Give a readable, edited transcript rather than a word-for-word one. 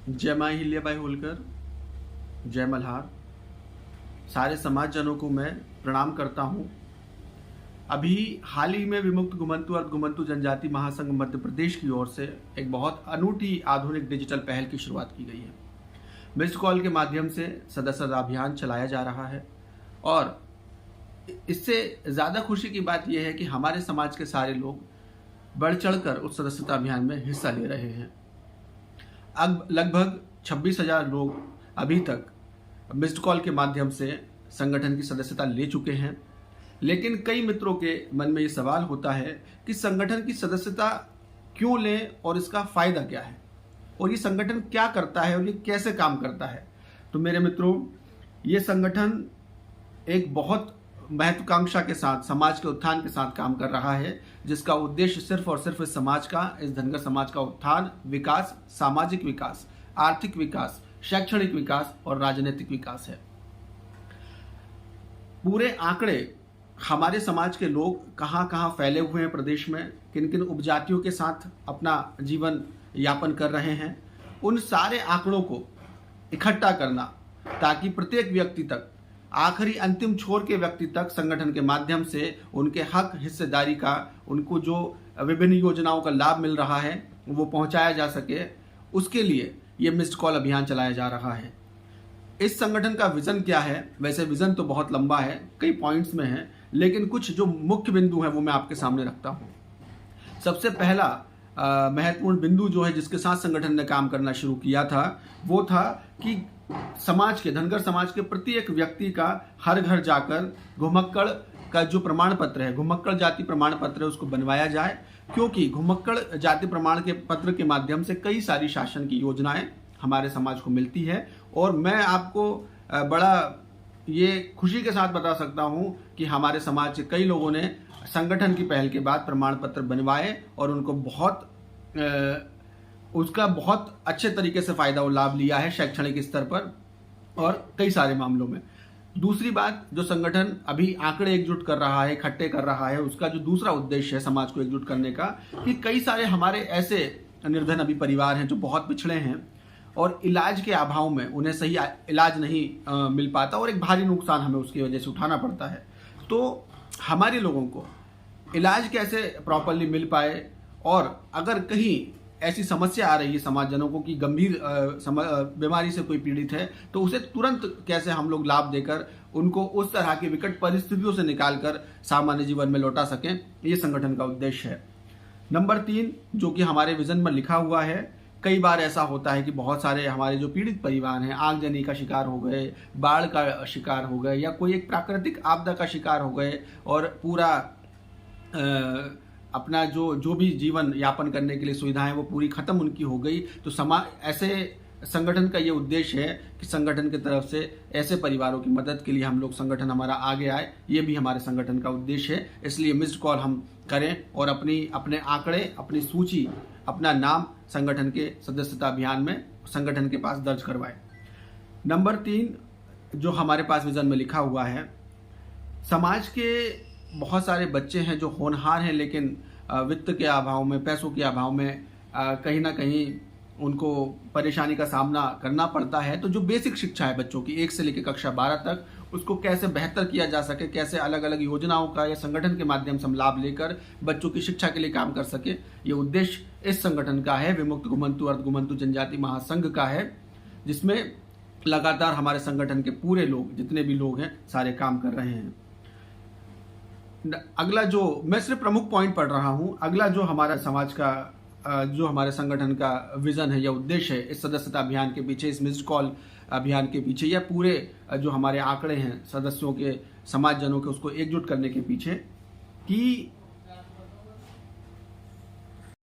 जय माँ हिल्याबाई होलकर, जय मल्हार। सारे समाजजनों को मैं प्रणाम करता हूँ। अभी हाल ही में विमुक्त घुमंतु अर्धघुमंतु जनजाति महासंघ मध्य प्रदेश की ओर से एक बहुत अनूठी आधुनिक डिजिटल पहल की शुरुआत की गई है। मिस्ड कॉल के माध्यम से सदस्यता अभियान चलाया जा रहा है और इससे ज़्यादा खुशी की बात यह है कि हमारे समाज के सारे लोग बढ़ चढ़कर उस सदस्यता अभियान में हिस्सा ले रहे हैं। अब लगभग 26,000 लोग अभी तक मिस्ड कॉल के माध्यम से संगठन की सदस्यता ले चुके हैं, लेकिन कई मित्रों के मन में ये सवाल होता है कि संगठन की सदस्यता क्यों लें और इसका फायदा क्या है और ये संगठन क्या करता है और ये कैसे काम करता है। तो मेरे मित्रों, ये संगठन एक बहुत महत्वाकांक्षा के साथ समाज के उत्थान के साथ काम कर रहा है, जिसका उद्देश्य सिर्फ और सिर्फ इस समाज का, इस धनगर समाज का उत्थान, विकास, सामाजिक विकास, आर्थिक विकास, शैक्षणिक विकास और राजनीतिक विकास है। पूरे आंकड़े हमारे समाज के लोग कहाँ कहाँ फैले हुए हैं प्रदेश में, किन किन उपजातियों के साथ अपना जीवन यापन कर रहे हैं, उन सारे आंकड़ों को इकट्ठा करना ताकि प्रत्येक व्यक्ति तक, आखिरी अंतिम छोर के व्यक्ति तक संगठन के माध्यम से उनके हक, हिस्सेदारी का, उनको जो विभिन्न योजनाओं का लाभ मिल रहा है वो पहुंचाया जा सके, उसके लिए ये मिस्ड कॉल अभियान चलाया जा रहा है। इस संगठन का विजन क्या है? वैसे विजन तो बहुत लंबा है, कई पॉइंट्स में है, लेकिन कुछ जो मुख्य बिंदु है वो मैं आपके सामने रखता हूँ। सबसे पहला महत्वपूर्ण बिंदु जो है जिसके साथ संगठन ने काम करना शुरू किया था वो था कि समाज के, धनगर समाज के प्रत्येक व्यक्ति का हर घर जाकर घुमक्कड़ का जो प्रमाण पत्र है, घुमक्कड़ जाति प्रमाण पत्र है, उसको बनवाया जाए, क्योंकि घुमक्कड़ जाति प्रमाण के पत्र के माध्यम से कई सारी शासन की योजनाएं हमारे समाज को मिलती है। और मैं आपको बड़ा ये खुशी के साथ बता सकता हूं कि हमारे समाज के कई लोगों ने संगठन की पहल के बाद प्रमाण पत्र बनवाए और उनको उसका बहुत अच्छे तरीके से फायदा और लाभ लिया है शैक्षणिक स्तर पर और कई सारे मामलों में। दूसरी बात, जो संगठन अभी आंकड़े एकजुट कर रहा है, इकट्ठे कर रहा है, उसका जो दूसरा उद्देश्य है समाज को एकजुट करने का, कि कई सारे हमारे ऐसे निर्धन अभी परिवार हैं जो बहुत पिछड़े हैं और इलाज के अभाव में उन्हें सही इलाज नहीं मिल पाता और एक भारी नुकसान हमें उसकी वजह से उठाना पड़ता है। तो हमारे लोगों को इलाज कैसे प्रॉपरली मिल पाए, और अगर कहीं ऐसी समस्या आ रही है समाजजनों को कि गंभीर बीमारी से कोई पीड़ित है, तो उसे तुरंत कैसे हम लोग लाभ देकर उनको उस तरह की विकट परिस्थितियों से निकालकर सामान्य जीवन में लौटा सकें, ये संगठन का उद्देश्य है। नंबर 3, जो कि हमारे विजन में लिखा हुआ है, कई बार ऐसा होता है कि बहुत सारे हमारे जो पीड़ित परिवार हैं आगजनी का शिकार हो गए, बाढ़ का शिकार हो गए या कोई एक प्राकृतिक आपदा का शिकार हो गए और पूरा अपना जो भी जीवन यापन करने के लिए सुविधाएं वो पूरी खत्म उनकी हो गई। तो ऐसे संगठन का ये उद्देश्य है कि संगठन की तरफ से ऐसे परिवारों की मदद के लिए हम लोग, संगठन हमारा आगे आए, ये भी हमारे संगठन का उद्देश्य है। इसलिए मिस्ड कॉल हम करें और अपने आंकड़े, अपनी सूची, अपना नाम संगठन के सदस्यता अभियान में संगठन के पास दर्ज करवाएं। नंबर 3, जो हमारे पास विजन में लिखा हुआ है, समाज के बहुत सारे बच्चे हैं जो होनहार हैं, लेकिन वित्त के अभाव में, पैसों के अभाव में कहीं ना कहीं उनको परेशानी का सामना करना पड़ता है। तो जो बेसिक शिक्षा है बच्चों की 1 से लेकर कक्षा 12 तक, उसको कैसे बेहतर किया जा सके, कैसे अलग अलग योजनाओं का या संगठन के माध्यम से हम लाभ लेकर बच्चों की शिक्षा के लिए काम कर सके, ये उद्देश्य इस संगठन का है, विमुक्त घुमंतु अर्धघुमंतु जनजाति महासंघ का है, जिसमें लगातार हमारे संगठन के पूरे लोग, जितने भी लोग हैं, सारे काम कर रहे हैं। अगला, जो मैं सिर्फ प्रमुख पॉइंट पढ़ रहा हूं, अगला जो हमारा समाज का, जो हमारे संगठन का विजन है या उद्देश्य है इस सदस्यता अभियान के पीछे, इस मिस्ड कॉल अभियान के पीछे, या पूरे जो हमारे आंकड़े हैं सदस्यों के, समाजजनों के, उसको एकजुट करने के पीछे, कि